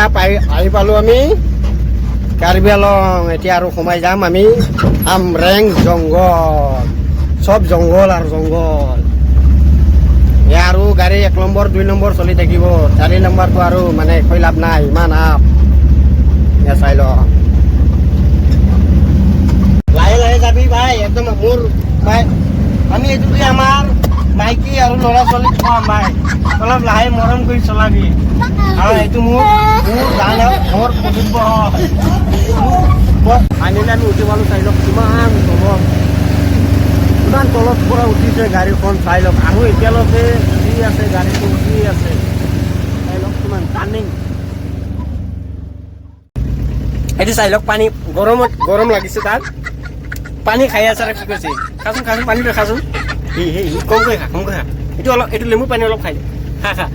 আহি পালোঁ আমি কাৰ্বি আলং। এতিয়া আৰু সোমাই যাম আমি আমৰেং জংঘল। চব জংঘল আৰু জংঘল। এয়া আৰু গাড়ী 1 নম্বৰ 2 নম্বৰ চলি থাকিব। 4 নম্বৰটো আৰু মানে কৈ লাভ নাই, ইমান আপ। এয়া চাই ল, লাহে লাহে যাবি ভাই, একদম মোৰ ভাই। আমি এইটো কি আমাৰ মাইকী আৰু ল'ৰা ছোৱালীক খোৱাম ভাই, অলপ লাহে মৰম কৰি চলাবি। আৰু এইটো মোৰ জানে মোৰ পচন্দ হয়। আনিলে আমি উঠি পালোঁ, চাই লওক কিমান তলত, ইমান তলত পৰা উঠিছে গাড়ীখন। চাই লওক আৰু এতিয়ালৈকে উঠি আছে, গাড়ীটো উঠি আছে। চাই লওক কিমান টাৰ্ণিং। এইটো চাই লওক, পানী গৰম লাগিছে তাত, পানী খাই আছে আৰু কি কৈছে। খাচোন পানীটো খাচোন। কমকৈ খা এইটো লেমু পানী অলপ খাই খা।